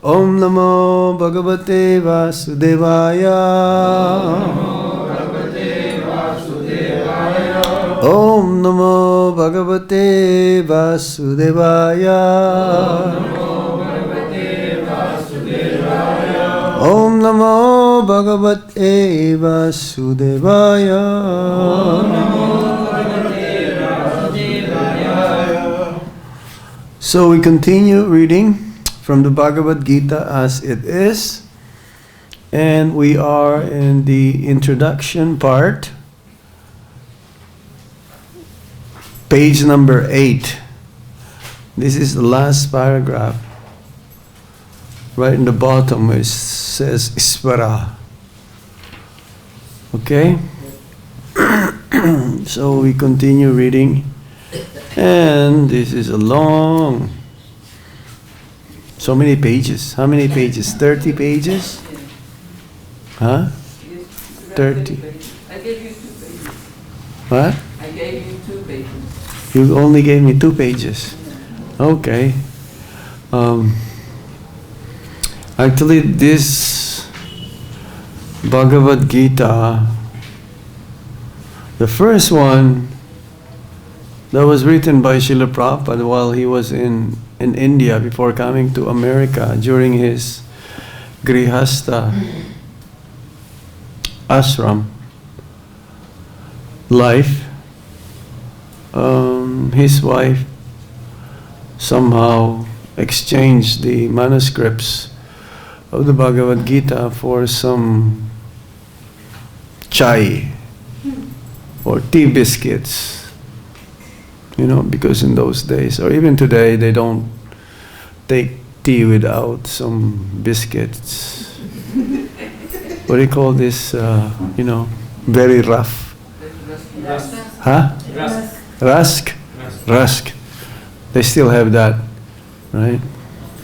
Om Namo Bhagavate Vasudevaya. Om Namo Bhagavate Vasudevaya. Om Namo Bhagavate Vasudevaya. So we continue reading from the Bhagavad-Gita as it is, and we are in the introduction part, page number 8. This is the last paragraph. Right in the bottom it says Isvara. Okay? So we continue reading. And this is a long, so many pages. How many pages? 30 pages? Huh? 30. I gave you 2 pages. What? I gave you 2 pages. You only gave me 2 pages. Okay. Actually, this Bhagavad-Gita, the first one, that was written by Srila Prabhupada while he was in India before coming to America during his Grihastha ashram life. His wife somehow exchanged the manuscripts of the Bhagavad Gita for some chai or tea biscuits. You know, because in those days, or even today, they don't take tea without some biscuits. What do you call this, very rough? Rusk. Huh? Rusk? Rusk. They still have that, right?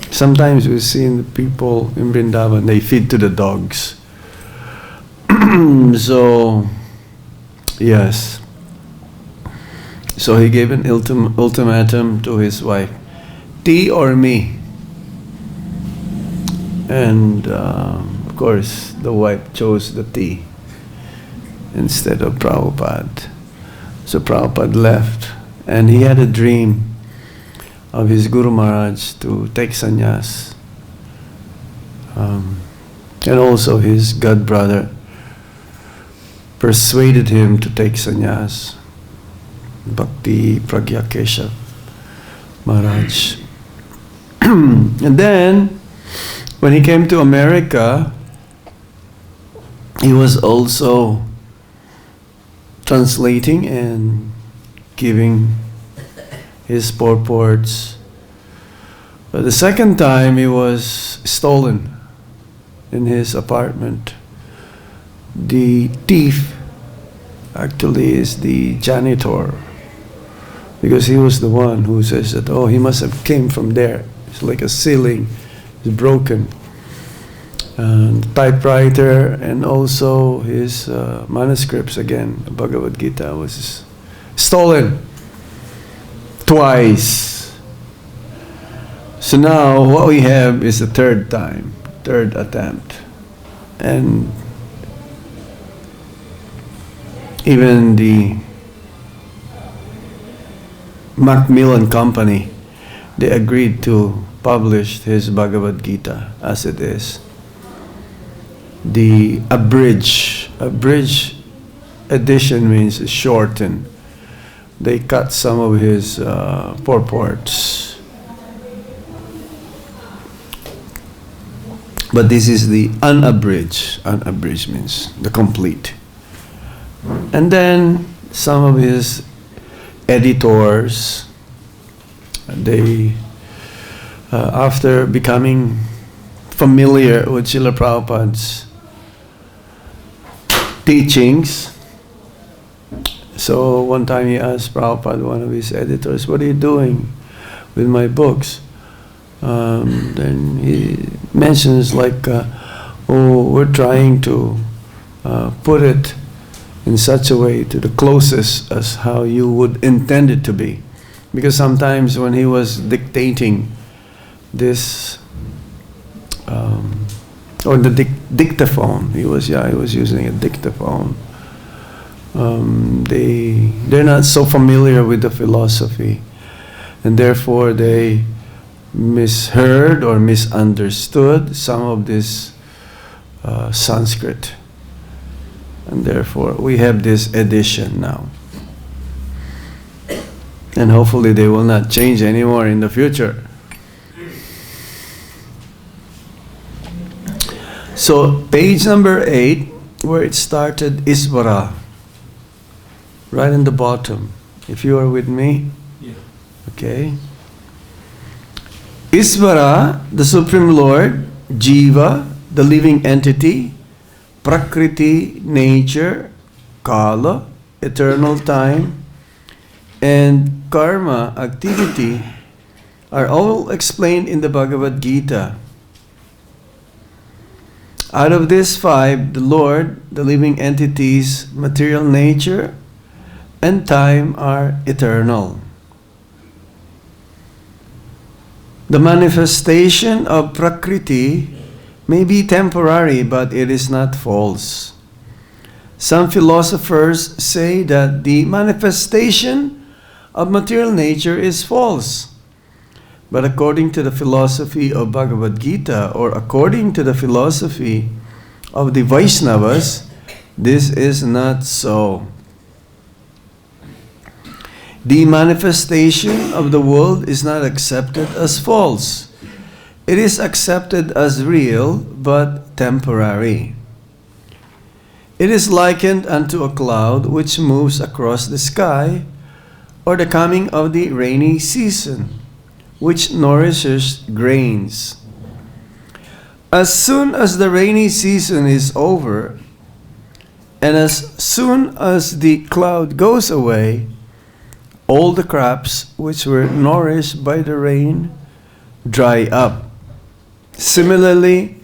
Sometimes we've seen the people in Vrindavan, they feed to the dogs. So, yes. So he gave an ultimatum to his wife, tea or me? And of course the wife chose the tea instead of Prabhupada. So Prabhupada left, and he had a dream of his Guru Maharaj to take sannyas. And also his god brother persuaded him to take sannyas. Bhakti Pragya Keshav Maharaj. And then, when he came to America, he was also translating and giving his purports. But the second time, he was stolen in his apartment. The thief actually is the janitor, because he was the one who says that, oh, he must have came from there. It's like a ceiling is broken. And typewriter and also his manuscripts again, the Bhagavad-Gita was stolen twice. So now what we have is the third attempt. And even the Macmillan Company, they agreed to publish his Bhagavad-Gita as it is. The abridged edition means shortened. They cut some of his purports. But this is the unabridged. Unabridged means the complete. And then some of his editors, they, after becoming familiar with Srila Prabhupada's teachings, so one time he asked Prabhupada, one of his editors, what are you doing with my books? Then he mentions like, we're trying to put it in such a way to the closest as how you would intend it to be. Because sometimes when he was dictating this or the dictaphone. He was using a dictaphone. They're not so familiar with the philosophy, and therefore they misheard or misunderstood some of this Sanskrit, and therefore we have this edition now, and hopefully they will not change anymore in the future. So page number 8, where it started, Isvara, right in the bottom. If you are with me, Yeah. okay. Isvara, the Supreme Lord, Jiva, the living entity, Prakriti, nature, Kala, eternal time, and Karma, activity, are all explained in the Bhagavad-Gita. Out of these 5, the Lord, the living entities, material nature, and time are eternal. The manifestation of Prakriti may be temporary, but it is not false. Some philosophers say that the manifestation of material nature is false. But according to the philosophy of Bhagavad-Gita, or according to the philosophy of the Vaishnavas, this is not so. The manifestation of the world is not accepted as false. It is accepted as real, but temporary. It is likened unto a cloud which moves across the sky, or the coming of the rainy season, which nourishes grains. As soon as the rainy season is over, and as soon as the cloud goes away, all the crops which were nourished by the rain dry up. Similarly,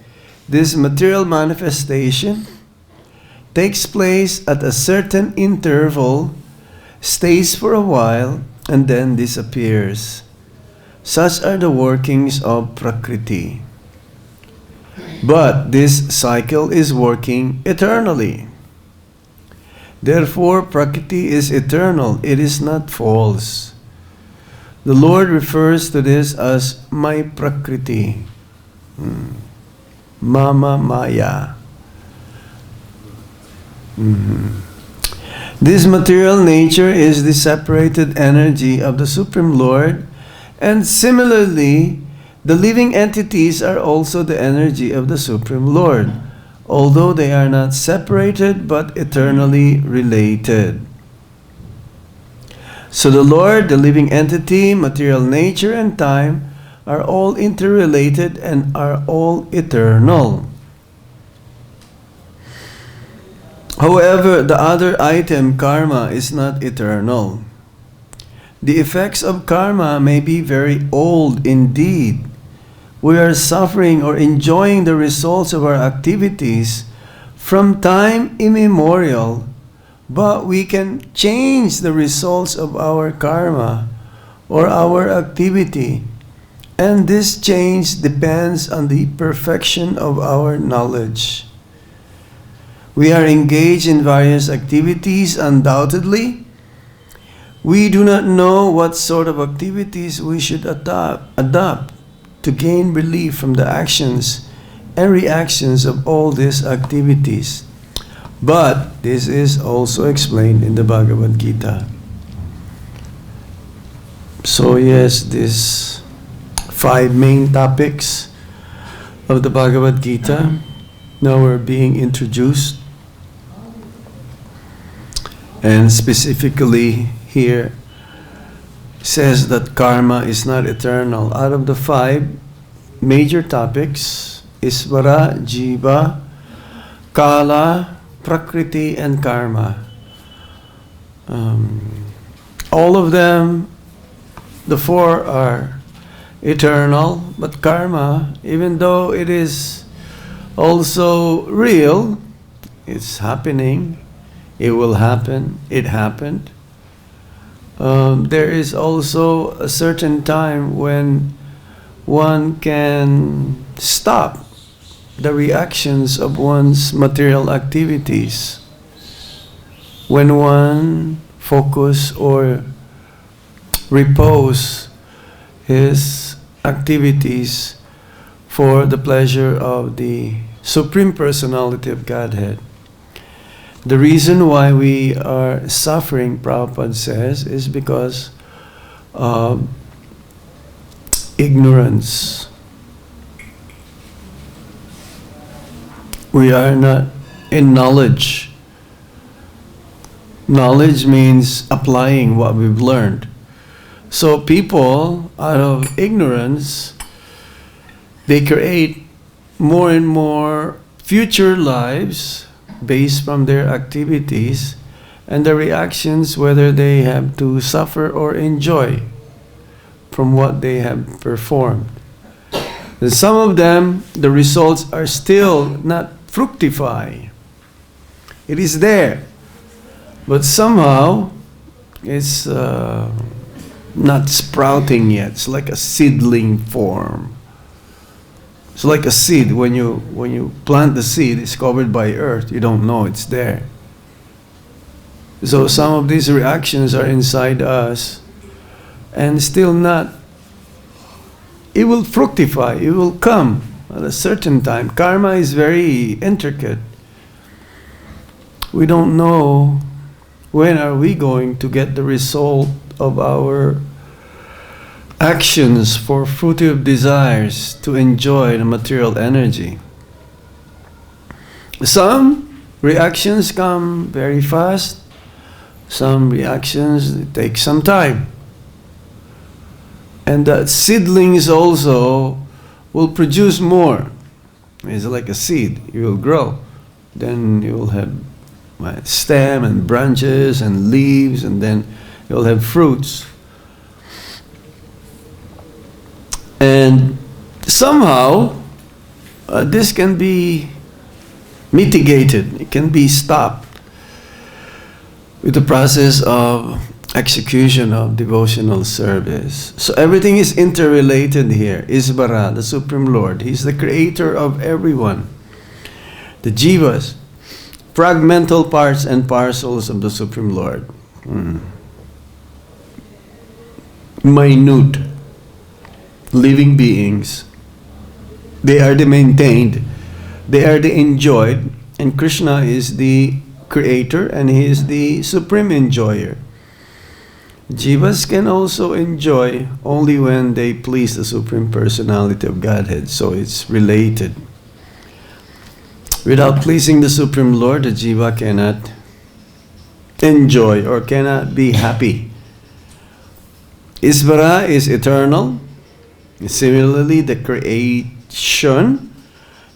this material manifestation takes place at a certain interval, stays for a while, and then disappears. Such are the workings of Prakriti. But this cycle is working eternally. Therefore, Prakriti is eternal. It is not false. The Lord refers to this as my Prakriti. Mama Maya. This material nature is the separated energy of the Supreme Lord, and similarly, the living entities are also the energy of the Supreme Lord, although they are not separated but eternally related. So the Lord, the living entity, material nature, and time are all interrelated and are all eternal. However, the other item, karma, is not eternal. The effects of karma may be very old indeed. We are suffering or enjoying the results of our activities from time immemorial, but we can change the results of our karma or our activity, and this change depends on the perfection of our knowledge. We are engaged in various activities, undoubtedly. We do not know what sort of activities we should adopt to gain relief from the actions and reactions of all these activities. But this is also explained in the Bhagavad-Gita. So yes, these 5 main topics of the Bhagavad-Gita now are being introduced. And specifically here says that karma is not eternal. Out of the 5 major topics, Isvara, Jiva, Kala, Prakriti, and Karma. All of them, the 4 are eternal, but karma, even though it is also real, it's happening, it will happen, it happened. There is also a certain time when one can stop the reactions of one's material activities when one focus or repose his activities for the pleasure of the Supreme Personality of Godhead. The reason why we are suffering, Prabhupada says, is because of ignorance. We are not in knowledge. Knowledge means applying what we've learned. So people, out of ignorance, they create more and more future lives based from their activities and the reactions, whether they have to suffer or enjoy from what they have performed. And some of them, the results are still not fructify. It is there, but somehow it's not sprouting yet. It's like a seedling form. It's like a seed. When you plant the seed, it's covered by earth. You don't know it's there. So some of these reactions are inside us and still not. It will fructify. It will come at a certain time. Karma is very intricate. We don't know when are we going to get the result of our actions for fruitive desires to enjoy the material energy. Some reactions come very fast. Some reactions take some time. And that seedlings also will produce more. It's like a seed. You will grow. Then you will have stem and branches and leaves, and then you'll have fruits. And somehow this can be mitigated. It can be stopped with the process of execution of devotional service. So everything is interrelated here. Isvara, the Supreme Lord, He's the creator of everyone. The jivas, fragmental parts and parcels of the Supreme Lord. Minute living beings. They are the maintained, they are the enjoyed, and Krishna is the creator and He is the supreme enjoyer. Jivas can also enjoy only when they please the Supreme Personality of Godhead, so it's related. Without pleasing the Supreme Lord, the jiva cannot enjoy or cannot be happy. Isvara is eternal. Similarly, the creation,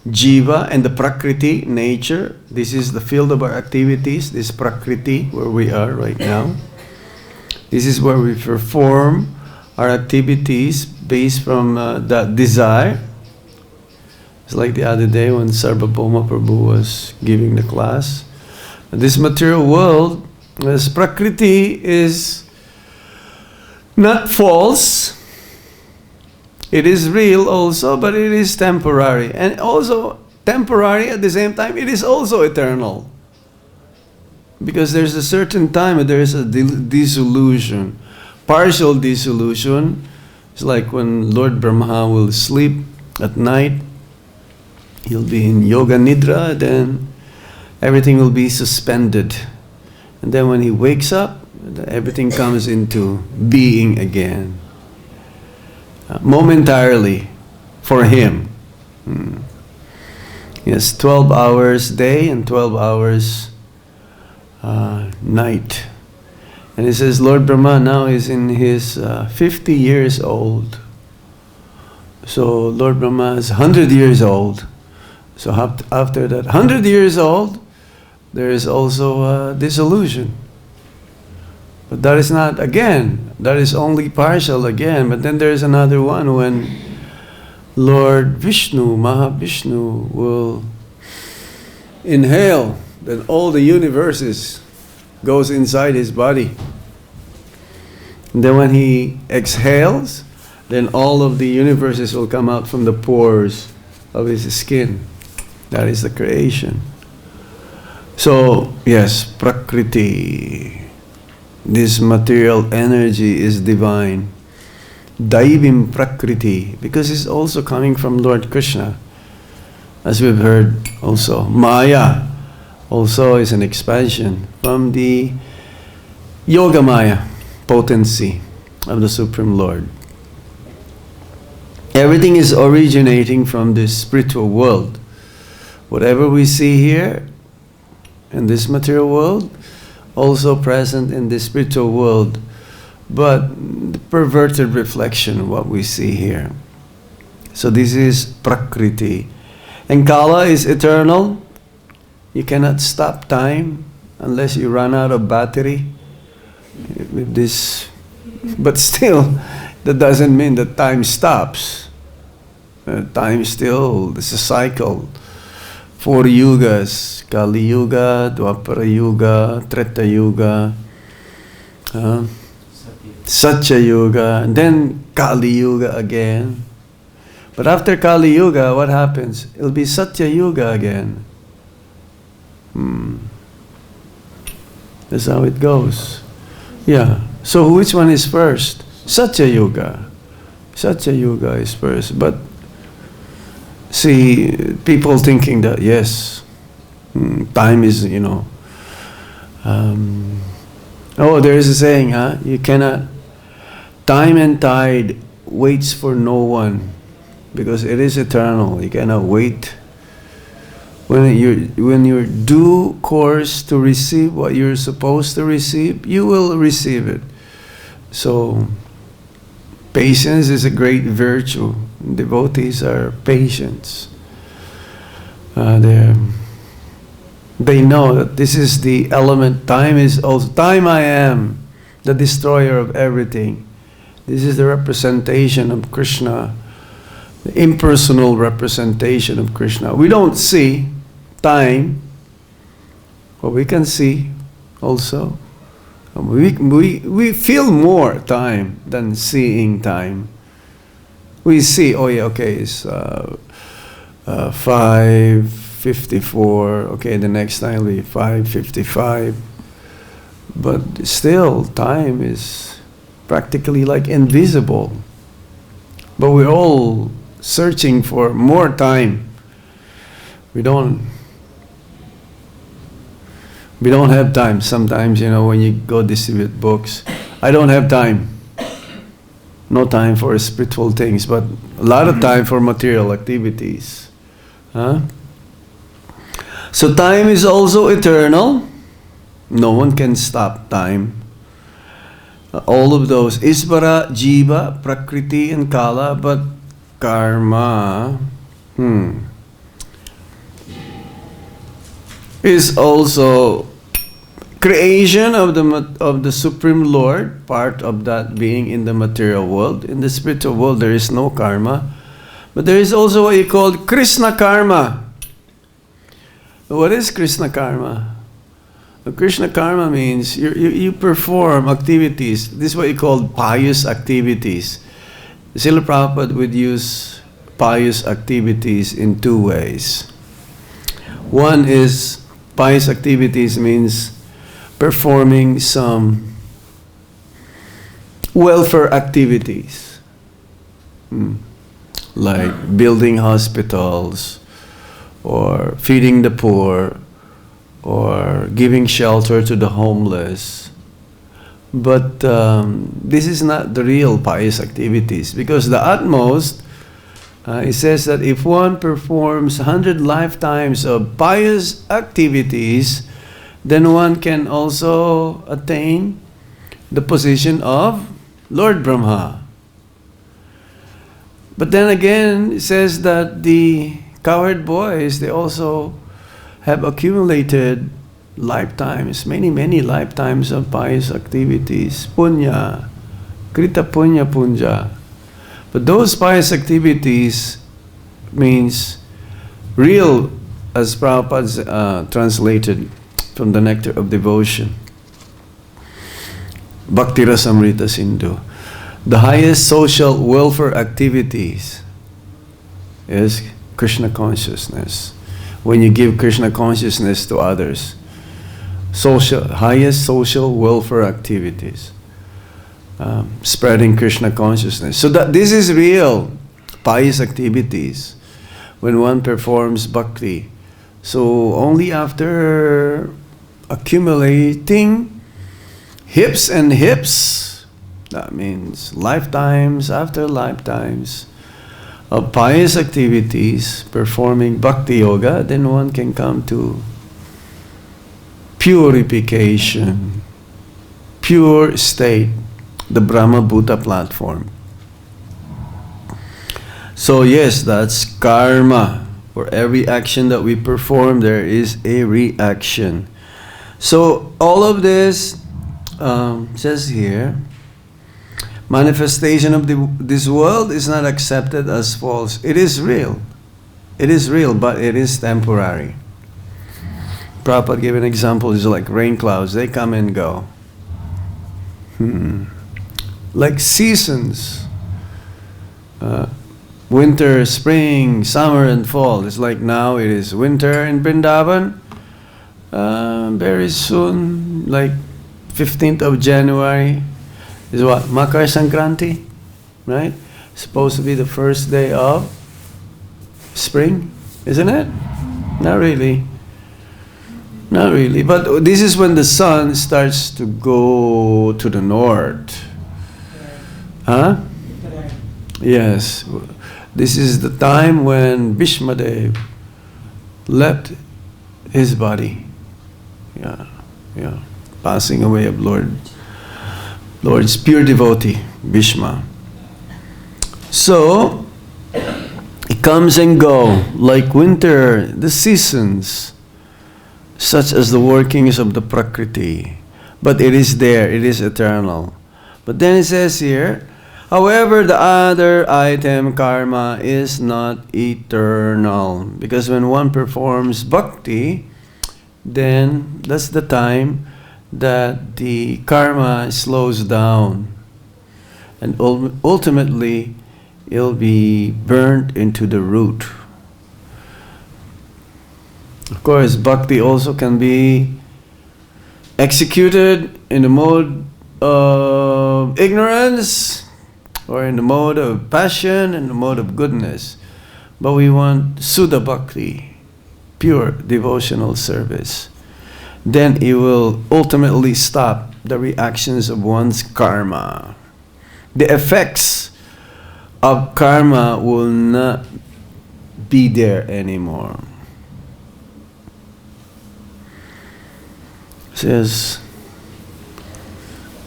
jiva, and the prakriti, nature. This is the field of our activities, this prakriti, where we are right now. This is where we perform our activities based from that desire. It's like the other day when Sarvabhauma Prabhu was giving the class. This material world, this prakriti is not false. It is real also, but it is temporary. And also temporary at the same time, it is also eternal. Because there's a certain time and there is a dissolution. Partial dissolution. It's like when Lord Brahma will sleep at night. He'll be in yoga nidra, then everything will be suspended. And then when he wakes up, everything comes into being again. Momentarily for him. Yes, 12 hours day and 12 hours night. And he says Lord Brahma now is in his 50 years old. So Lord Brahma is 100 years old. So after that 100 years old, there is also dissolution. But that is not again, that is only partial again. But then there is another one when Lord Vishnu, Mahavishnu will inhale, then all the universes goes inside his body. And then when he exhales, then all of the universes will come out from the pores of his skin. That is the creation. So, yes, Prakriti, this material energy is divine. Daivim Prakriti, because it's also coming from Lord Krishna. As we've heard also, Maya also is an expansion from the Yoga Maya, potency of the Supreme Lord. Everything is originating from this spiritual world. Whatever we see here in this material world, also present in the spiritual world, but the perverted reflection of what we see here. So this is Prakriti. And Kala is eternal. You cannot stop time unless you run out of battery with this. But still, that doesn't mean that time stops. Time still, it's a cycle. 4 yugas, Kali Yuga, Dwapara Yuga, Treta Yuga, Satya Yuga, and then Kali Yuga again. But after Kali Yuga, what happens? It'll be Satya Yuga again. That's how it goes. Yeah. So which one is first? Satya Yuga. Satya Yuga is first. But see, people thinking that, yes, time is, there is a saying, you cannot, time and tide waits for no one, because it is eternal. You cannot wait. When you're due course to receive what you're supposed to receive, you will receive it. So, patience is a great virtue. Devotees are patient. They know that this is the element. Time is also time. I am the destroyer of everything. This is the representation of Krishna, the impersonal representation of Krishna. We don't see time, but we can see also. We feel more time than seeing time. We see, it's 5:54. Okay, the next time will be 5:55. But still, time is practically like invisible. But we're all searching for more time. We don't have time. Sometimes, when you go distribute books, I don't have time. No time for spiritual things, but a lot of time for material activities. So time is also eternal. No one can stop time. All of those, Isvara, Jiva, Prakriti, and Kala, but Karma is also creation of the Supreme Lord, part of that being in the material world. In the spiritual world, there is no karma, but there is also what you call Krishna karma. What is Krishna karma? Krishna karma means you perform activities. This is what you call pious activities. Srila Prabhupada would use pious activities in 2 ways. One is, pious activities means performing some welfare activities, like building hospitals, or feeding the poor, or giving shelter to the homeless. But this is not the real pious activities, because the utmost, it says that if one performs 100 lifetimes of pious activities, then one can also attain the position of Lord Brahma. But then again, it says that the cowherd boys, they also have accumulated lifetimes, many lifetimes of pious activities, punya, krita punya punja. But those pious activities means real, as Prabhupada translated from the Nectar of Devotion, Bhakti Rasamrita Sindhu. The highest social welfare activities is Krishna consciousness. when you give Krishna consciousness to others. Highest social welfare activities. Spreading Krishna consciousness. So that this is real pious activities when one performs bhakti. So only after accumulating hips and hips, that means lifetimes after lifetimes of pious activities, performing bhakti-yoga, then one can come to purification, pure state, the Brahma Bhuta platform. So yes, that's karma. For every action that we perform, there is a reaction. So all of this says here, manifestation of this world is not accepted as false. It is real. It is real, but it is temporary. Prabhupada gave an example, is like rain clouds. They come and go. Like seasons. Winter, spring, summer and fall. It's like now it is winter in Vrindavan. Very soon, like 15th of January, is what? Makar Sankranti, right? Supposed to be the first day of spring, isn't it? Not really. Not really. But this is when the sun starts to go to the north. Huh? Yes. This is the time when Bhishmadev left his body. Yeah. Passing away of Lord's pure devotee, Bhishma. So, it comes and go like winter, the seasons, such as the workings of the Prakriti. But it is there, it is eternal. But then it says here, however, the other item, karma, is not eternal. Because when one performs bhakti, then that's the time that the karma slows down. And ultimately, it'll be burnt into the root. Of course, bhakti also can be executed in the mode of ignorance, or in the mode of passion, in the mode of goodness. But we want Suddha Bhakti, pure devotional service. Then it will ultimately stop the reactions of one's karma. The effects of karma will not be there anymore. It says,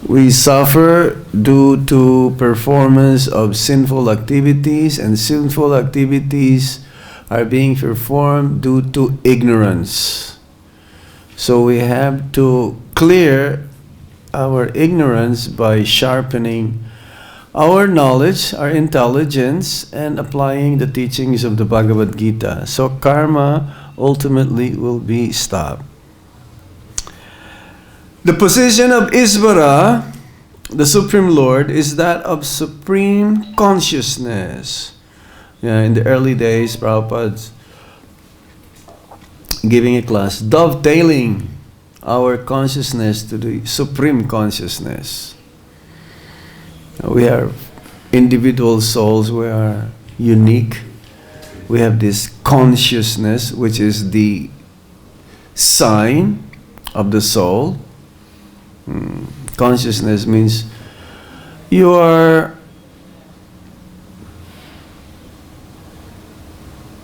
we suffer due to performance of sinful activities, and sinful activities are being performed due to ignorance. So we have to clear our ignorance by sharpening our knowledge, our intelligence, and applying the teachings of the Bhagavad-Gita. So karma ultimately will be stopped. The position of Isvara, the Supreme Lord, is that of supreme consciousness. In the early days, Prabhupada's giving a class, dovetailing our consciousness to the supreme consciousness. We are individual souls, we are unique. We have this consciousness, which is the sign of the soul. Consciousness means you are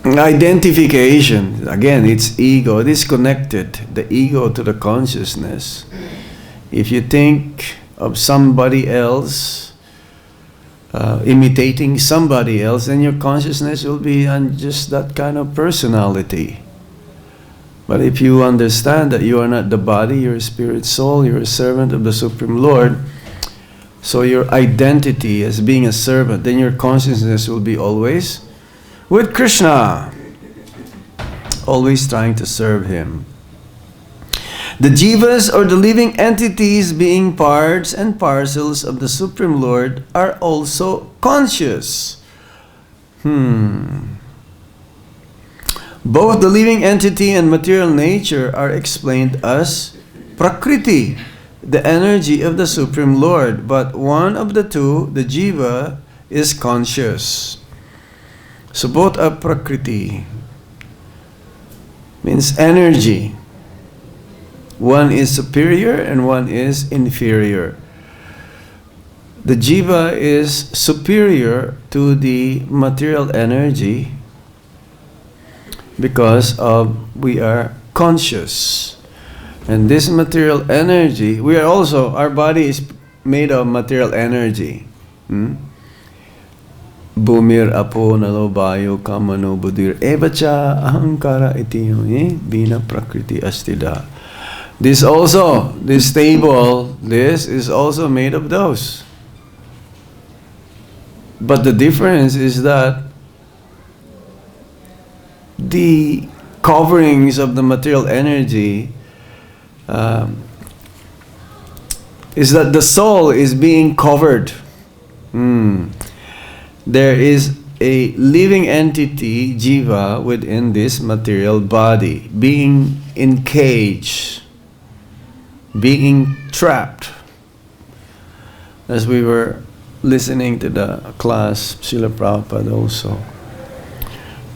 identification. Again, it's ego. It is connected, the ego to the consciousness. If you think of somebody else, imitating somebody else, then your consciousness will be on just that kind of personality. But if you understand that you are not the body, you're a spirit soul, you're a servant of the Supreme Lord, so your identity as being a servant, then your consciousness will be always with Krishna, always trying to serve Him. The jivas, or the living entities, being parts and parcels of the Supreme Lord, are also conscious. Both the living entity and material nature are explained as Prakriti, the energy of the Supreme Lord. But one of the two, the Jiva, is conscious. So both are Prakriti, means energy. One is superior and one is inferior. The Jiva is superior to the material energy because we are conscious. And this material energy, our body is made of material energy. Bhumir apo nalo bayo kamano budir evacha ahankara itiyo bina prakriti astida. This table, this is also made of those. But the difference is that the coverings of the material energy is that the soul is being covered. There is a living entity, Jiva, within this material body, being encaged, being trapped. As we were listening to the class, Srila Prabhupada also,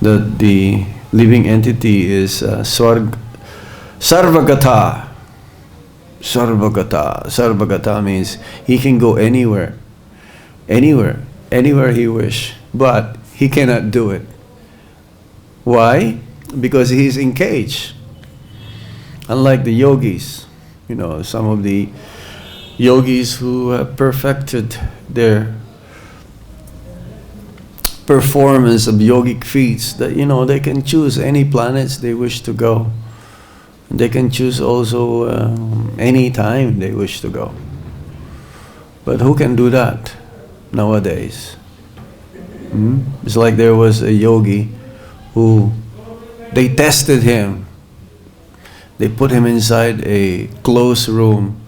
that the living entity is Sarvagata. Sarvagata means he can go anywhere he wish, but he cannot do it. Why? Because he is encaged. Unlike the yogis, some of the yogis who have perfected their performance of yogic feats, that they can choose any planets they wish to go. They can choose also any time they wish to go. But who can do that nowadays? It's like there was a yogi who they tested him. They put him inside a closed room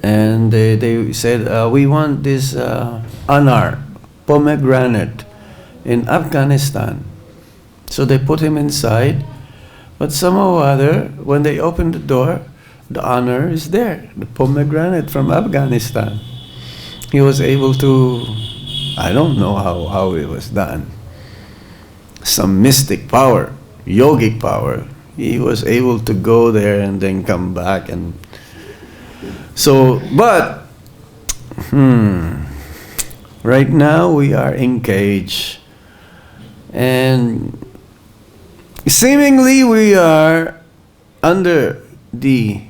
and they said, we want this anar, pomegranate, in Afghanistan. So they put him inside, but somehow or other, when they opened the door, the honor is there, the pomegranate from Afghanistan. He was able to, I don't know how it was done, some mystic power, yogic power. He was able to go there and then come back. And so, but right now we are engaged, and seemingly we are under the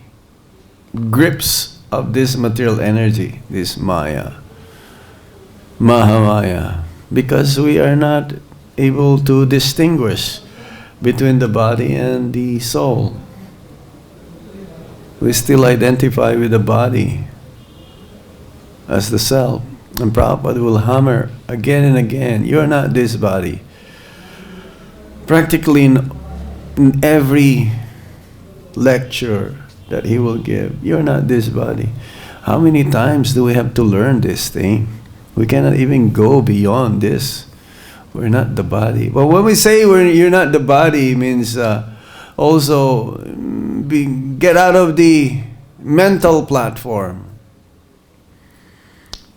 grips of this material energy, this Maya, Mahamaya, because we are not able to distinguish between the body and the soul. We still identify with the body as the self. And Prabhupada will hammer again and again, you are not this body. Practically in every lecture that he will give, you're not this body. How many times do we have to learn this thing? We cannot even go beyond this. We're not the body. But when we say you're not the body, means also get out of the mental platform.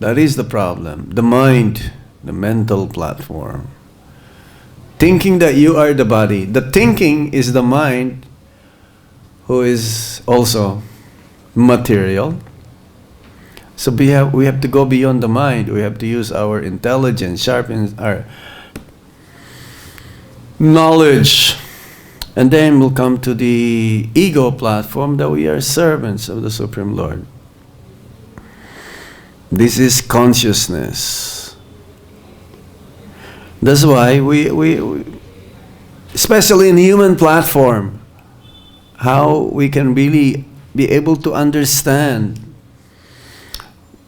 That is the problem. The mind, the mental platform. Thinking that you are the body. The thinking is the mind, who is also material. So we have to go beyond the mind. We have to use our intelligence, sharpen our knowledge, and then we'll come to the ego platform that we are servants of the Supreme Lord. This is consciousness. That's why we especially in human platform, how we can really be able to understand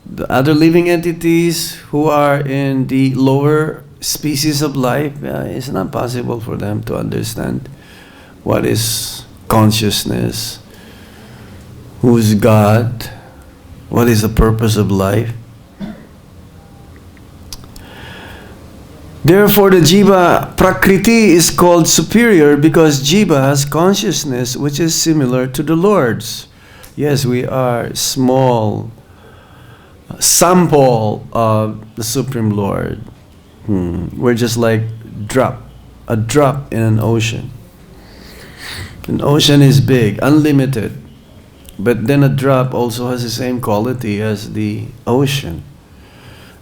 the other living entities who are in the lower species of life. It's not possible for them to understand what is consciousness, who is God, what is the purpose of life. Therefore, the jiva prakriti is called superior because jiva has consciousness which is similar to the Lord's. Yes, we are small sample of the Supreme Lord. We're just like a drop in an ocean. An ocean is big, unlimited, but then a drop also has the same quality as the ocean.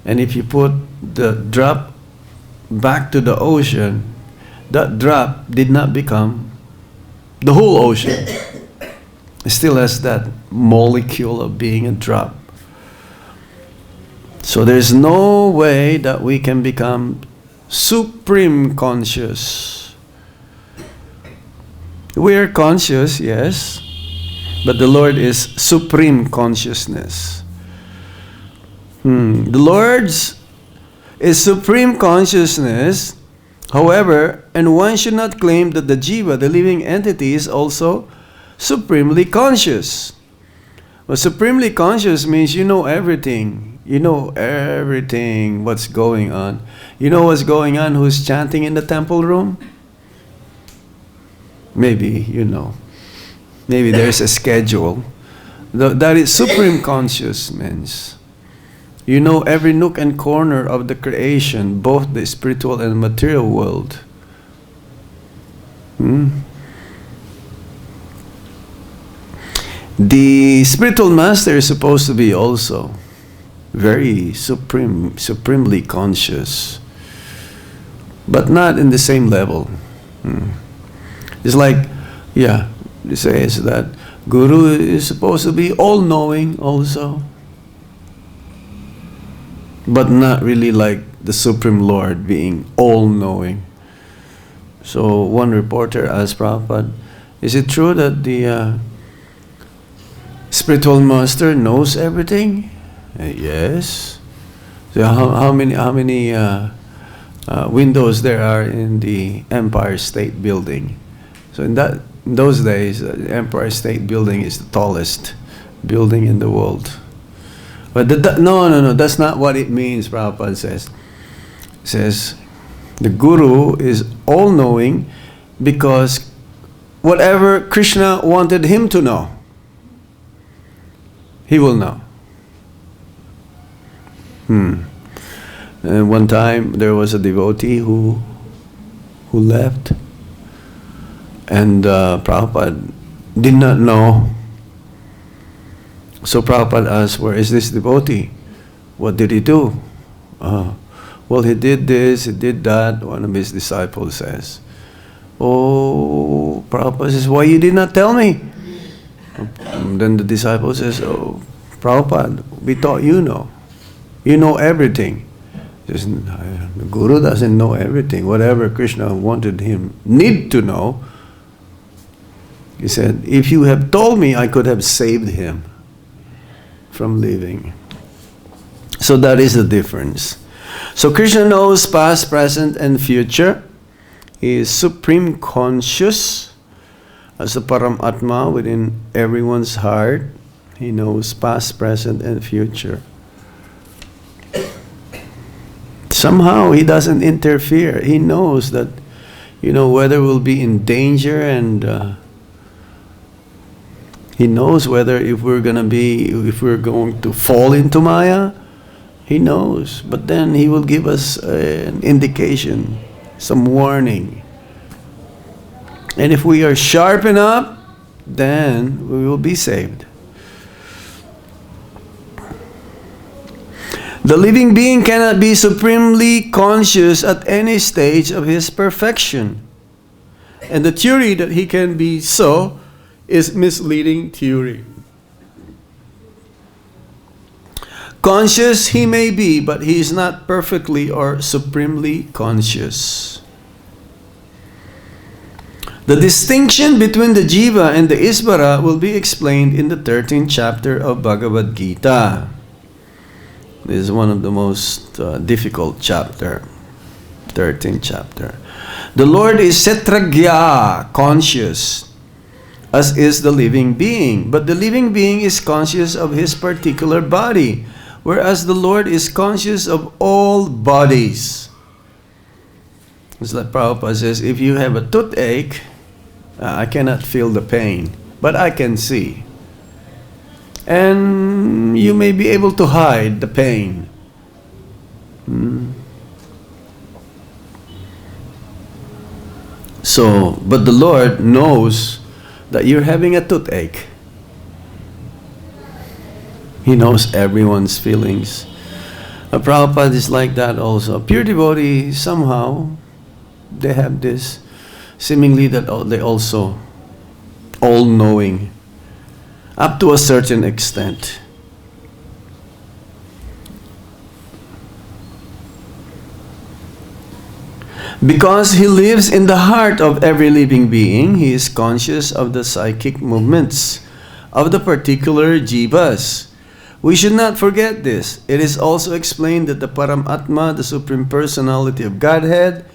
And if you put the drop back to the ocean, that drop did not become the whole ocean. It still has that molecule of being a drop. So there's no way that we can become supreme conscious. We are conscious, yes, but the Lord is supreme consciousness. The Lord's is supreme consciousness, however, and one should not claim that the jiva, the living entity, is also supremely conscious. Well, supremely conscious means you know everything. You know everything, what's going on. You know what's going on, who's chanting in the temple room? Maybe, you know. Maybe there's a schedule. That is supreme conscious means. You know every nook and corner of the creation, both the spiritual and material world. The spiritual master is supposed to be also very supremely conscious, but not in the same level. It's like, it says that Guru is supposed to be all-knowing also, but not really like the Supreme Lord being all-knowing. So one reporter asked Prabhupada, is it true that the spiritual master knows everything? Yes. So how many windows there are in the Empire State Building? So in those days, the Empire State Building is the tallest building in the world. But no, that's not what it means, Prabhupada says. It says, the Guru is all-knowing because whatever Krishna wanted him to know, he will know. And one time there was a devotee who left, and Prabhupada did not know. So Prabhupada asked, where is this devotee? What did he do? Well, he did this, he did that, one of his disciples says. Oh, Prabhupada says, why you did not tell me? And then the disciple says, oh, Prabhupada, we thought you know. You know everything. He says, the Guru doesn't know everything. Whatever Krishna wanted him need to know, he said, if you have told me, I could have saved him from leaving. So that is the difference. So Krishna knows past, present, and future. He is supreme conscious as the Paramatma within everyone's heart. He knows past, present, and future. Somehow he doesn't interfere. He knows that, whether we'll be in danger, and he knows whether if we're going to fall into Maya. He knows, but then he will give us an indication, some warning. And if we are sharp enough, then we will be saved. The living being cannot be supremely conscious at any stage of his perfection. And the theory that he can be so is misleading theory. Conscious he may be, but he is not perfectly or supremely conscious. The distinction between the jiva and the isvara will be explained in the 13th chapter of Bhagavad-Gita. This is one of the most difficult chapter, 13th chapter. The Lord is setragya, conscious, as is the living being. But the living being is conscious of his particular body, whereas the Lord is conscious of all bodies. It's like Prabhupada says, if you have a toothache, I cannot feel the pain, but I can see. And you may be able to hide the pain. So, but the Lord knows that you're having a toothache. He knows everyone's feelings. Prabhupada is like that also. Pure devotee, somehow, they have this, seemingly that they also all-knowing, up to a certain extent. Because he lives in the heart of every living being, he is conscious of the psychic movements of the particular jivas. We should not forget this. It is also explained that the Paramatma, the Supreme Personality of Godhead,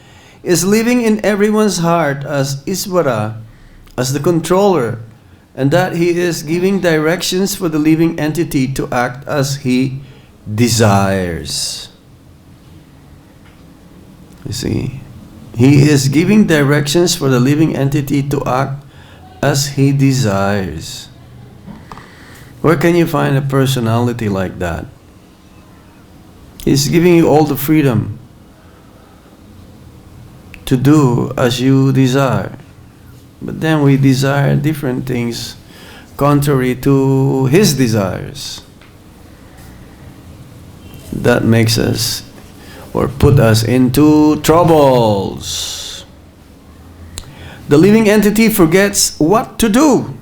is living in everyone's heart as Isvara, as the controller, and that he is giving directions for the living entity to act as he desires. You see? He is giving directions for the living entity to act as he desires. Where can you find a personality like that? He's giving you all the freedom to do as you desire. But then we desire different things contrary to his desires. That makes us or put us into troubles. The living entity forgets what to do.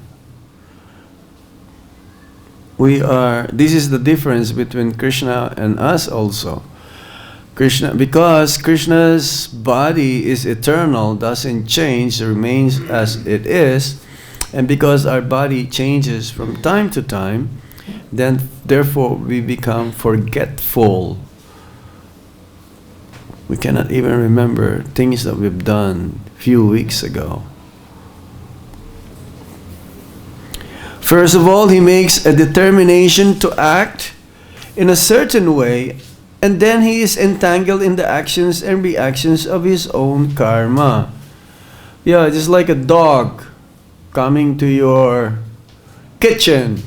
This is the difference between Krishna and us also. Because Krishna's body is eternal, doesn't change, remains as it is, and because our body changes from time to time, then therefore we become forgetful. We cannot even remember things that we've done a few weeks ago. First of all, he makes a determination to act in a certain way, and then he is entangled in the actions and reactions of his own karma. Yeah, just like a dog coming to your kitchen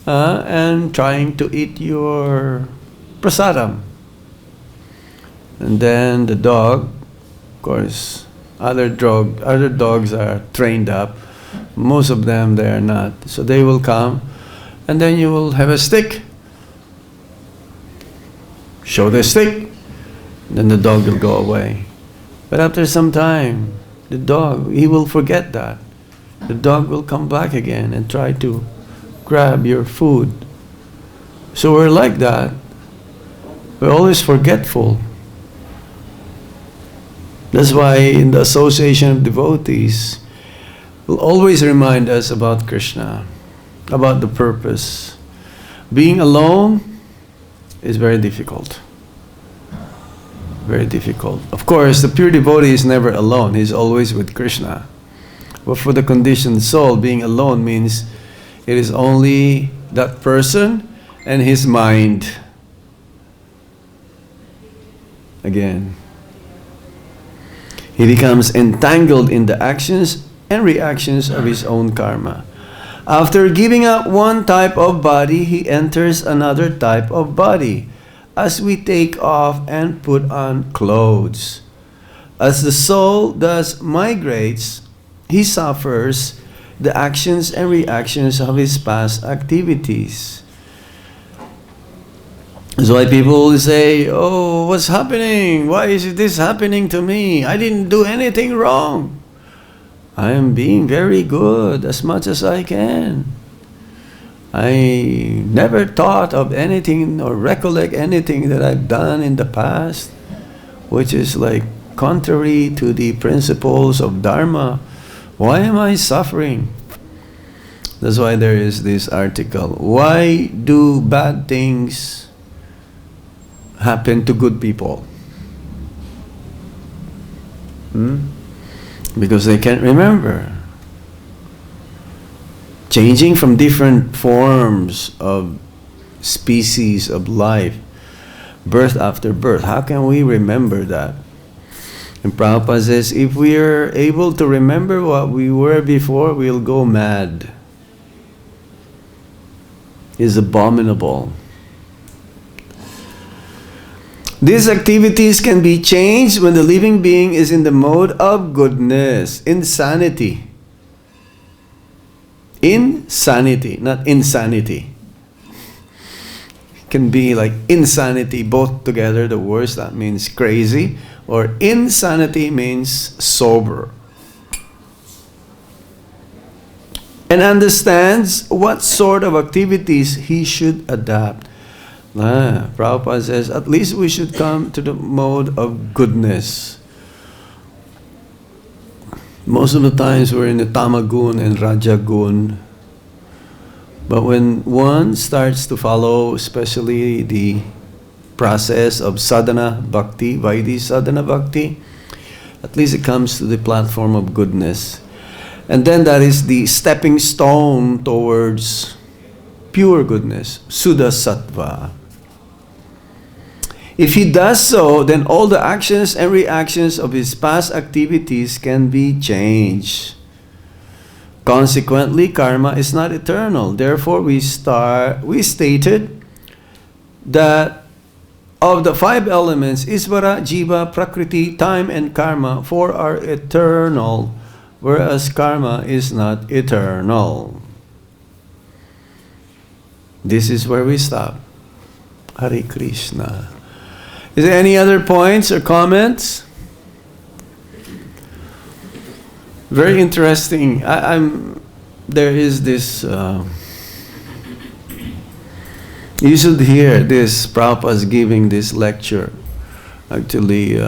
and trying to eat your prasadam. And then the dog, of course, other dogs are trained up. Most of them, they are not. So they will come, and then you will have a stick. Show the stick. Then the dog will go away. But after some time, the dog, he will forget that. The dog will come back again and try to grab your food. So we're like that. We're always forgetful. That's why in the association of devotees, will always remind us about Krishna, about the purpose. Being alone is very difficult. Very difficult. Of course, the pure devotee is never alone. He's always with Krishna. But for the conditioned soul, being alone means it is only that person and his mind. Again. He becomes entangled in the actions and reactions of his own karma. After giving up one type of body, he enters another type of body, as we take off and put on clothes. As the soul thus migrates, he suffers the actions and reactions of his past activities. That's why people say, oh, what's happening? Why is this happening to me? I didn't do anything wrong. I am being very good as much as I can. I never thought of anything or recollect anything that I've done in the past, which is like contrary to the principles of Dharma. Why am I suffering? That's why there is this article. Why do bad things happen to good people? Because they can't remember. Changing from different forms of species of life, birth after birth. How can we remember that? And Prabhupada says, if we are able to remember what we were before, we'll go mad. It's abominable. These activities can be changed when the living being is in the mode of goodness, insanity. Insanity, not insanity. It can be like insanity both together, the worst, that means crazy, or insanity means sober. And understands what sort of activities he should adapt. Prabhupada says, at least we should come to the mode of goodness. Most of the times we're in the Tamagun and Rajagun. But when one starts to follow, especially the process of sadhana bhakti, Vaidhi sadhana bhakti, at least it comes to the platform of goodness. And then that is the stepping stone towards pure goodness, Suddha Sattva. If he does so, then all the actions and reactions of his past activities can be changed. Consequently, karma is not eternal. Therefore, we stated that of the 5 elements, Isvara, Jiva, Prakriti, time, and karma, 4 are eternal, whereas karma is not eternal. This is where we stop. Hare Krishna. Is there any other points or comments? Very interesting. There is this. You should hear this. Prabhupada's giving this lecture. Actually,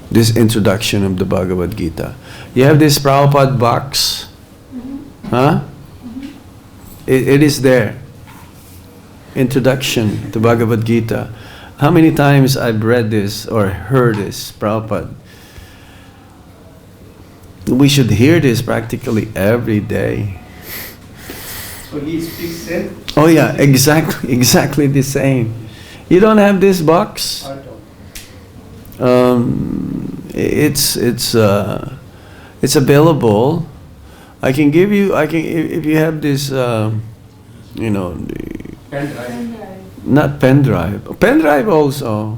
this introduction of the Bhagavad-Gita. You have this Prabhupada box, huh? It is there. Introduction to Bhagavad-Gita. How many times I've read this or heard this, Prabhupada? We should hear this practically every day. So he speaks it? Oh yeah, exactly the same. You don't have this box? I don't. It's available. I can give you. If you have this. You know, Pen drive. not pen drive. Pen drive also.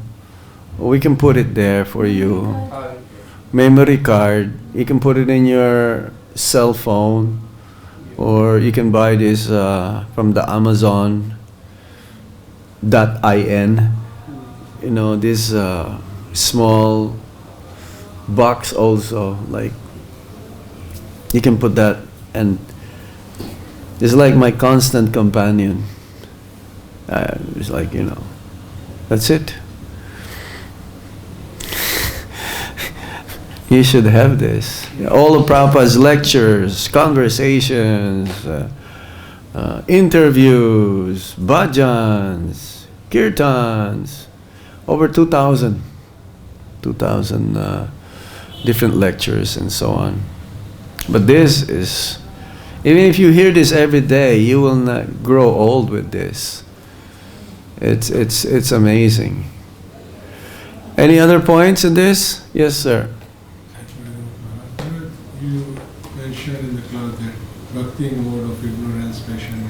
We can put it there for you. Memory card. You can put it in your cell phone, or you can buy this from the Amazon.in. You know, this small box also. Like you can put that, and it's like my constant companion. It's like, you know, that's it. You should have this. All of Prabhupada's lectures, conversations, interviews, bhajans, kirtans, over 2,000 different lectures and so on. But this is, even if you hear this every day, you will not grow old with this. It's amazing. Any other points in this? Yes, sir. You mentioned in the class that bhakti in mode of ignorance, passion,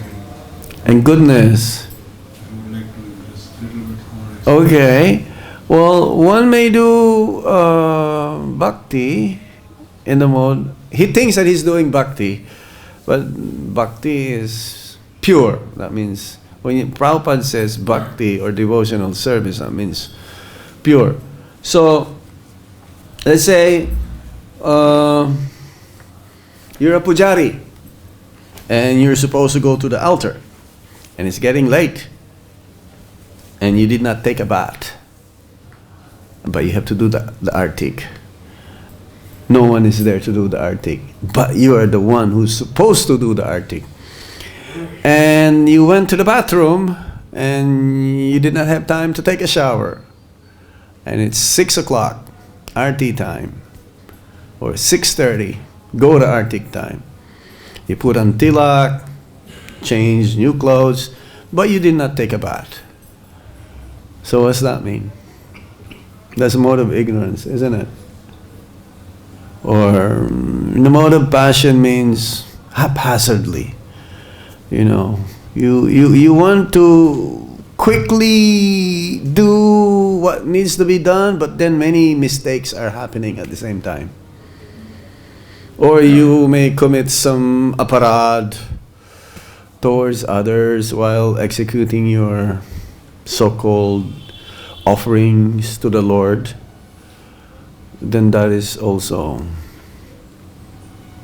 And goodness. I would like to just a little bit more. Okay. Well, one may do bhakti in the mode. He thinks that he's doing bhakti, but bhakti is pure. That means when Prabhupada says bhakti or devotional service, that means pure. So, let's say you're a pujari and you're supposed to go to the altar and it's getting late and you did not take a bath, but you have to do the artik. No one is there to do the artik, but you are the one who's supposed to do the artik. And you went to the bathroom and you did not have time to take a shower. And it's 6 o'clock, arti time, or 6:30, go to artik time. You put on tilak, change new clothes, but you did not take a bath. So what's that mean? That's a mode of ignorance, isn't it? Or the mode of passion means haphazardly. You know, you want to quickly do what needs to be done, but then many mistakes are happening at the same time. Or you may commit some aparad towards others while executing your so-called offerings to the Lord. Then that is also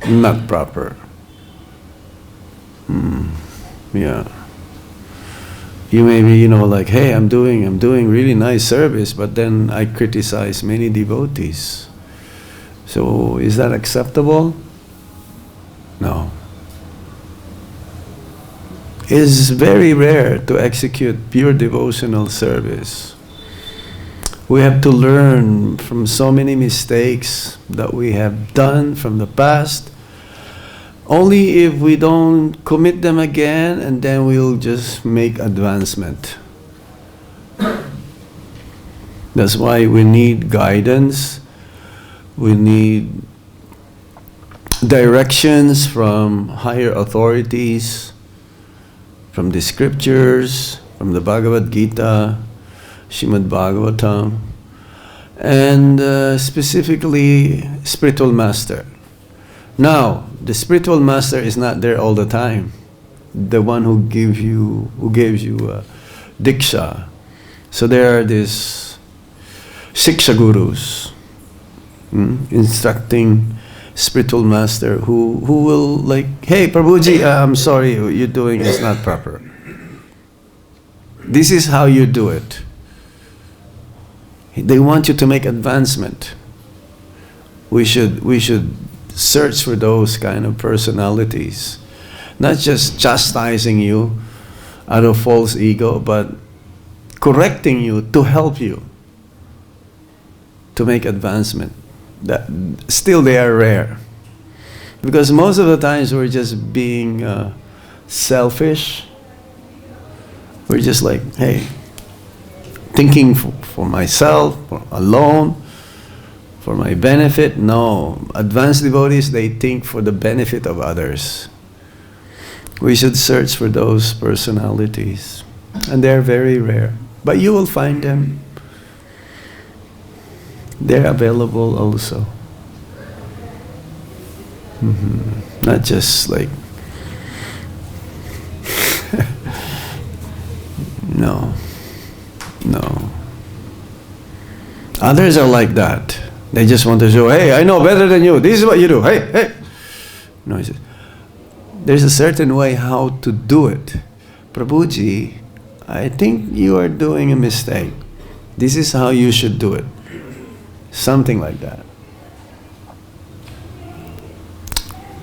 not proper. Yeah. You may be, you know, like, hey, I'm doing really nice service, but then I criticize many devotees. So is that acceptable? No. It is very rare to execute pure devotional service. We have to learn from so many mistakes that we have done from the past. Only if we don't commit them again, and then we'll just make advancement. That's why we need guidance. We need directions from higher authorities, from the scriptures, from the Bhagavad-Gita, Srimad Bhagavatam, and specifically spiritual master. Now, the spiritual master is not there all the time. The one who gives you diksha. So there are these Siksha gurus instructing spiritual master who will like, hey Prabhuji, I'm sorry, what you're doing is not proper. This is how you do it. They want you to make advancement. We should search for those kind of personalities, not just chastising you out of false ego, but correcting you to help you to make advancement. That still they are rare, because most of the times we're just being selfish. We're just like, hey, thinking for myself, for alone, for my benefit. No, advanced devotees, they think for the benefit of others. We should search for those personalities, and they're very rare, but you will find them. They're available also. Not just like no. Others are like that. They just want to show, hey, I know better than you. This is what you do. Hey. No, he says, there's a certain way how to do it. Prabhuji, I think you are doing a mistake. This is how you should do it. Something like that.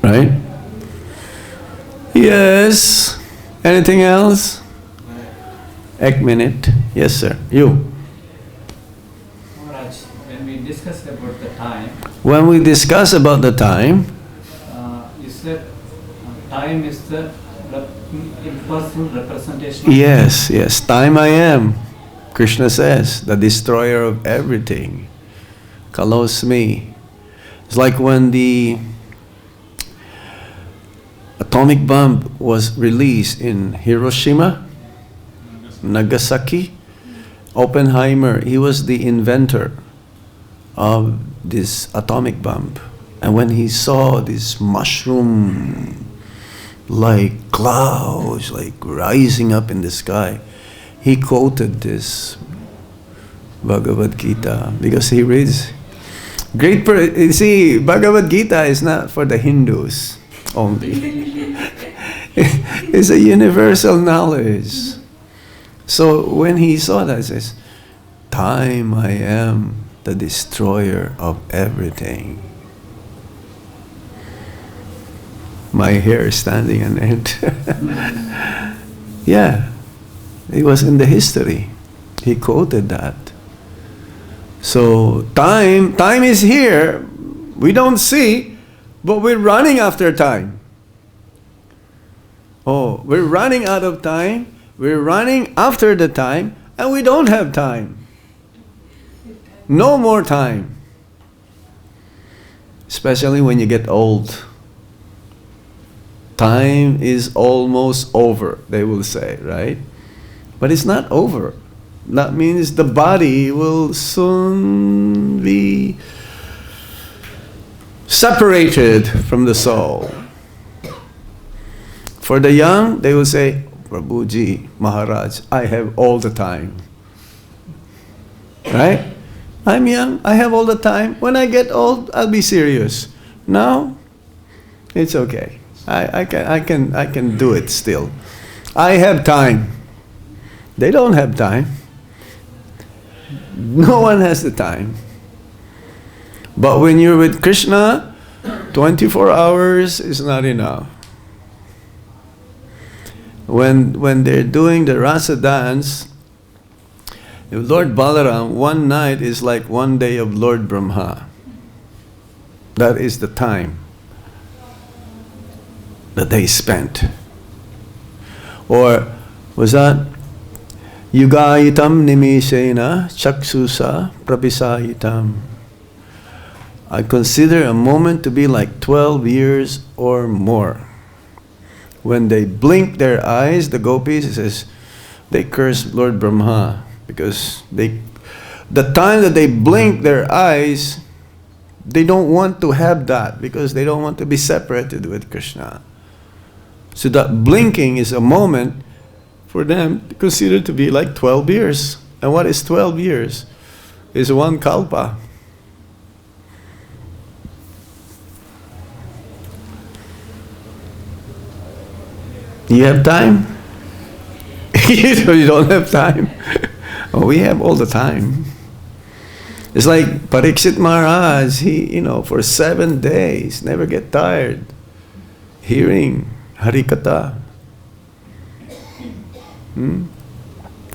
Right? Yes. Anything else? Ek minute. Yes, sir. You. Maharaj, when we discussed about the time. When we discuss about the time. You said time is the impersonal representation. Yes. Time I am. Krishna says, the destroyer of everything. Kalosmi. It's like when the atomic bomb was released in Hiroshima, Nagasaki. Oppenheimer, he was the inventor of this atomic bomb. And when he saw this mushroom like clouds like rising up in the sky, he quoted this Bhagavad-Gita because he reads you see, Bhagavad-Gita is not for the Hindus only. It's a universal knowledge. So when he saw that, he says, time I am the destroyer of everything. My hair is standing on end. Yeah, it was in the history. He quoted that. So time is here. We don't see, but we're running after time. Oh, we're running out of time. We're running after the time, and we don't have time. No more time. Especially when you get old. Time is almost over, they will say, right? But it's not over. That means the body will soon be separated from the soul. For the young, they will say, Prabhuji, Maharaj, I have all the time. Right? I'm young, I have all the time. When I get old, I'll be serious. Now, it's okay. I can do it still. I have time. They don't have time. No one has the time. But when you're with Krishna, 24 hours is not enough. When they're doing the rasa dance, Lord Balaram, one night is like one day of Lord Brahma. That is the time that they spent. Or was that Yugayitam nimishena chaksusa prapisayitam. I consider a moment to be like 12 years or more. When they blink their eyes, the gopis, it says, they curse Lord Brahma because the time that they blink their eyes, they don't want to have that because they don't want to be separated with Krishna. So that blinking is a moment for them to consider to be like 12 years. And what is 12 years? Is one kalpa. You have time? You don't have time? Oh, we have all the time. It's like Parikshit Maharaj, he, for 7 days, never get tired, hearing Harikatha.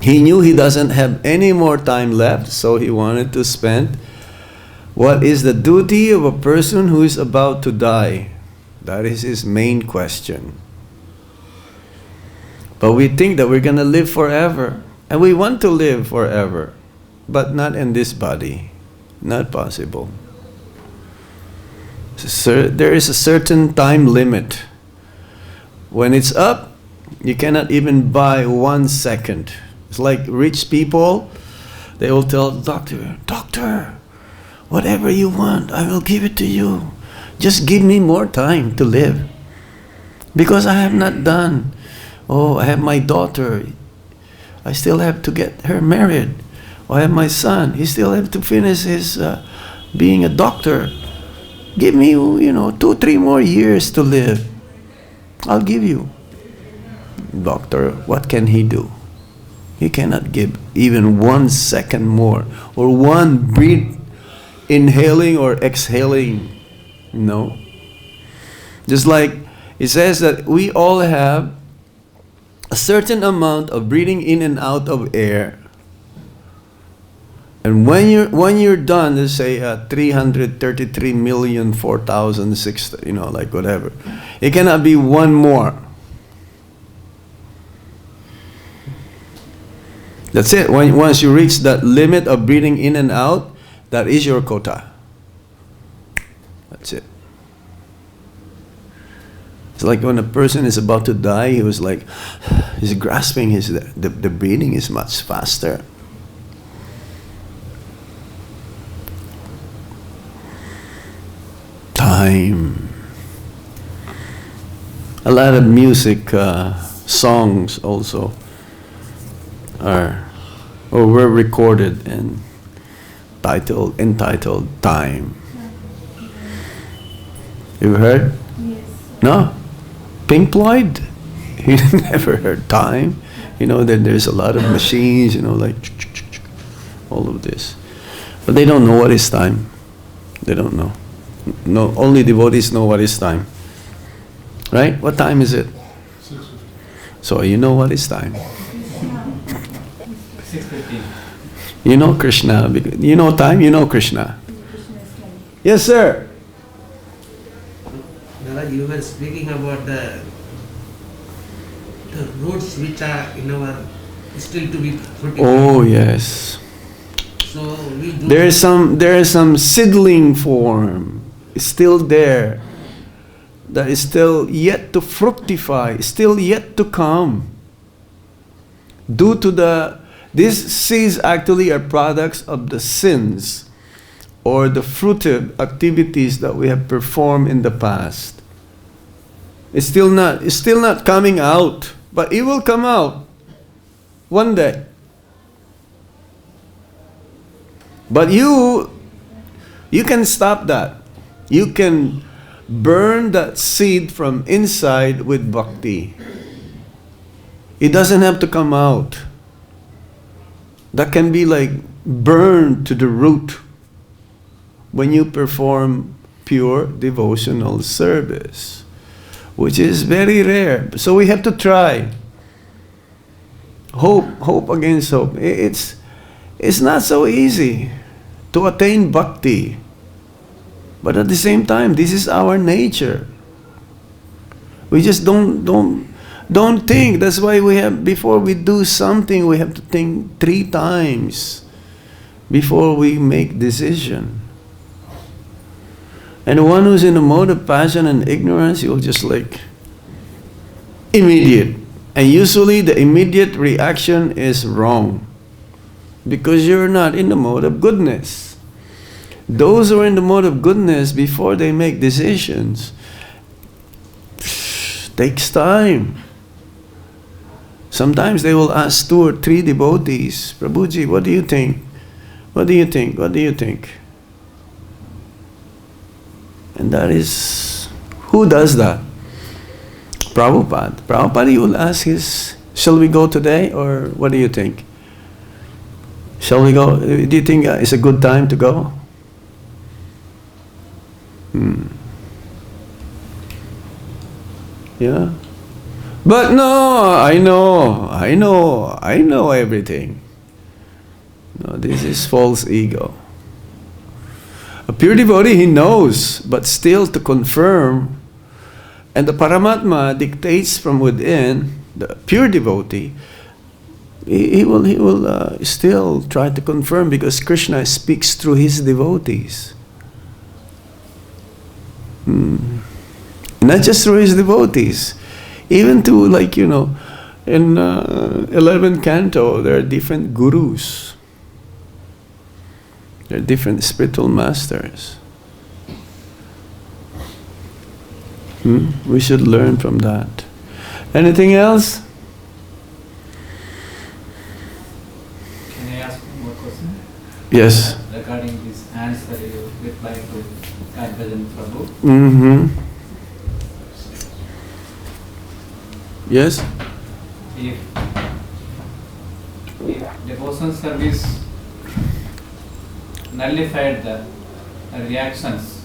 He knew he doesn't have any more time left, so he wanted to spend. What is the duty of a person who is about to die? That is his main question. But we think that we're going to live forever. And we want to live forever. But not in this body. Not possible. There is a certain time limit. When it's up, you cannot even buy 1 second. It's like rich people. They will tell the doctor, Doctor, whatever you want, I will give it to you. Just give me more time to live. Because I have not done. Oh, I have my daughter. I still have to get her married. Oh, I have my son. He still have to finish his being a doctor. Give me, 2-3 more years to live. I'll give you. Doctor, what can he do? He cannot give even 1 second more. Or one breath, inhaling or exhaling. No. Just like it says that we all have a certain amount of breathing in and out of air. And when you're done, let's say 333,004,006, like whatever. It cannot be one more. That's it. Once you reach that limit of breathing in and out, that is your quota. That's it. It's like when a person is about to die, he was like, he's grasping the breathing is much faster. Time. A lot of music, songs also were recorded and entitled Time. You heard? Yes. No? Pink Floyd? You never heard Time? That there's a lot of machines, like all of this. But they don't know what is time. They don't know. No, only devotees know what is time. Right? What time is it? 6:50. So you know what is time. 6:15. You know Krishna. You know time, you know Krishna. Yes, sir. Maharaj, you were speaking about the roads which are in our still to be put in. Oh, yes. So we do. There is some seedling form still there that is still yet to fructify, still yet to come. Due to these seeds actually are products of the sins or the fruitive activities that we have performed in the past. It's still not coming out, but it will come out one day. But you can stop that. You can burn that seed from inside with bhakti. It doesn't have to come out. That can be like burned to the root when you perform pure devotional service, which is very rare. So we have to try. Hope against hope. It's not so easy to attain bhakti. But at the same time, this is our nature. We just don't think. That's why before we do something, we have to think 3 times before we make decision. And one who's in a mode of passion and ignorance, you'll just like immediate. And usually the immediate reaction is wrong because you're not in the mode of goodness. Those who are in the mode of goodness, before they make decisions, takes time. Sometimes they will ask 2 or 3 devotees, Prabhuji, what do you think? What do you think? What do you think? And that is, who does that? Prabhupada. Prabhupada, you will ask shall we go today or what do you think? Shall we go? Do you think it's a good time to go? Yeah. But no, I know everything. No, this is false ego. A pure devotee, he knows, but still to confirm, and the Paramatma dictates from within, the pure devotee, he will still try to confirm because Krishna speaks through his devotees. Not just through his devotees, even to in 11th canto, there are different gurus. There are different spiritual masters. We should learn from that. Anything else? Can I ask one more question? Yes. Regarding this answer you replied to Kankajan Prabhu. Yes? If devotion service nullified the reactions,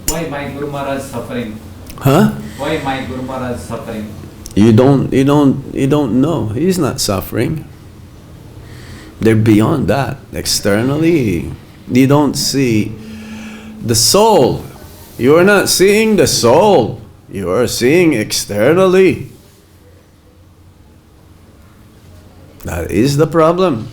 why my Guru Maharaj suffering? Huh? Why my Guru Maharaj suffering? You don't know. He's not suffering. They're beyond that. Externally, you don't see the soul. You are not seeing the soul. You are seeing externally. That is the problem.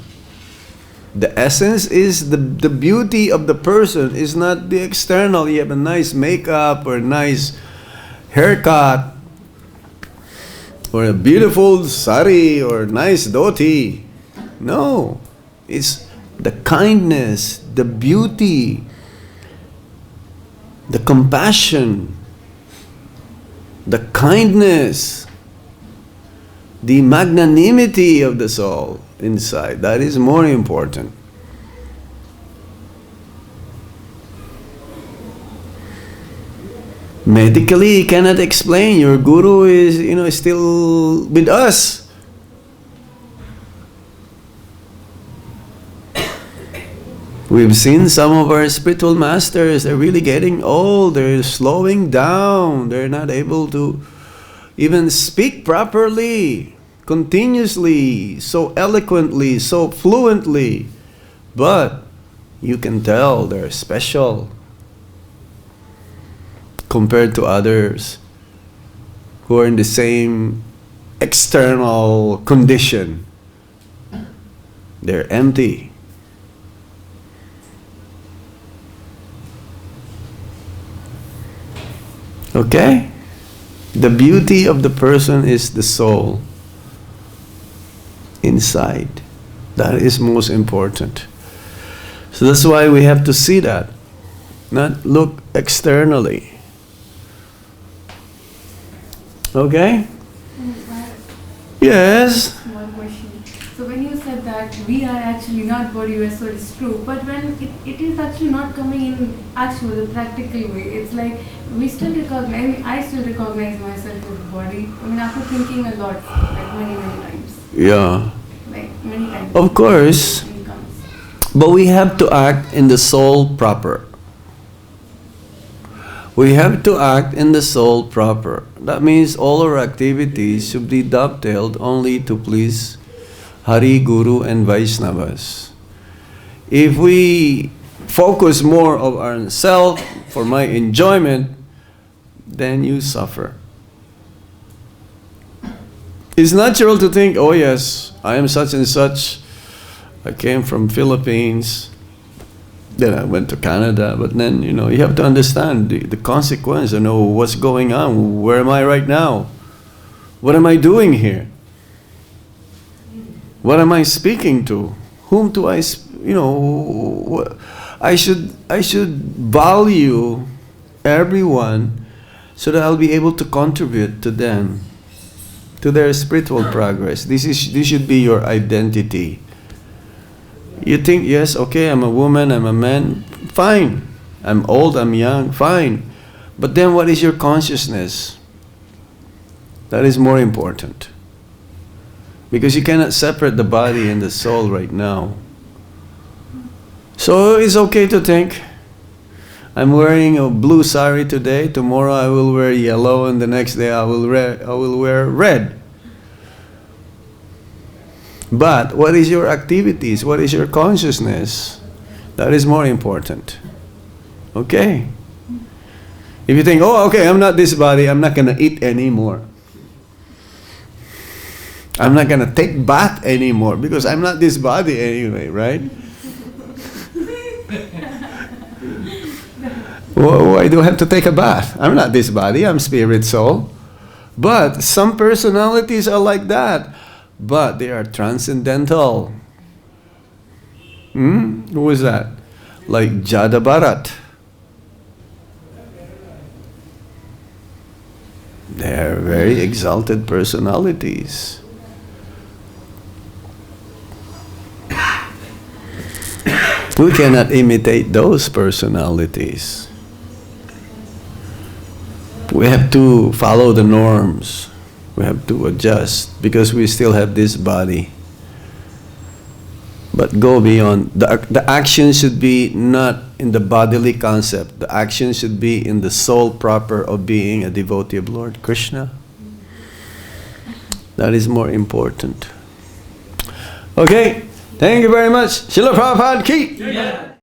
The essence is the beauty of the person is not the external. You have a nice makeup or a nice haircut or a beautiful sari or a nice dhoti. No. It's the kindness, the beauty, the compassion, the kindness, the magnanimity of the soul inside. That is more important. Medically, he cannot explain. Your guru is, still with us. We've seen some of our spiritual masters, they're really getting old, they're slowing down, they're not able to even speak properly, continuously, so eloquently, so fluently. But you can tell they're special compared to others who are in the same external condition. They're empty. Okay? The beauty of the person is the soul inside. That is most important. So that's why we have to see that, not look externally. Okay? Yes? One question. So when you said that we are actually not body, so it's true. But when it is actually not coming in actual, practical way, it's like we still recognize, I still recognize myself as a body. I mean, after thinking a lot, like many times. Yeah. Like many times. Of course. When it comes. But we have to act in the soul proper. We have to act in the soul proper. That means all our activities should be dovetailed only to please Hari, Guru and Vaishnavas. If we focus more of ourselves for my enjoyment, then you suffer. It's natural to think, oh yes, I am such and such. I came from Philippines. Then I went to Canada. But then, you have to understand the consequence. What's going on. Where am I right now? What am I doing here? What am I speaking to? Whom do I I should value everyone so that I'll be able to contribute to them, to their spiritual progress. This should be your identity. You think, yes, okay, I'm a woman, I'm a man, fine. I'm old, I'm young, fine. But then what is your consciousness? That is more important. Because you cannot separate the body and the soul right now. So it's okay to think, I'm wearing a blue sari today, tomorrow I will wear yellow, and the next day I will wear red. But what is your activities? What is your consciousness? That is more important. Okay? If you think, oh, okay, I'm not this body, I'm not going to eat anymore. I'm not going to take bath anymore because I'm not this body anyway, right? Why do I have to take a bath? I'm not this body, I'm spirit soul. But some personalities are like that. But they are transcendental. Who is that? Like Jada Bharat. They are very exalted personalities. We cannot imitate those personalities. We have to follow the norms. We have to adjust because we still have this body. But go beyond. The action should be not in the bodily concept. The action should be in the soul proper of being a devotee of Lord Krishna. That is more important. Okay, thank you very much. Srila Prabhupada ki.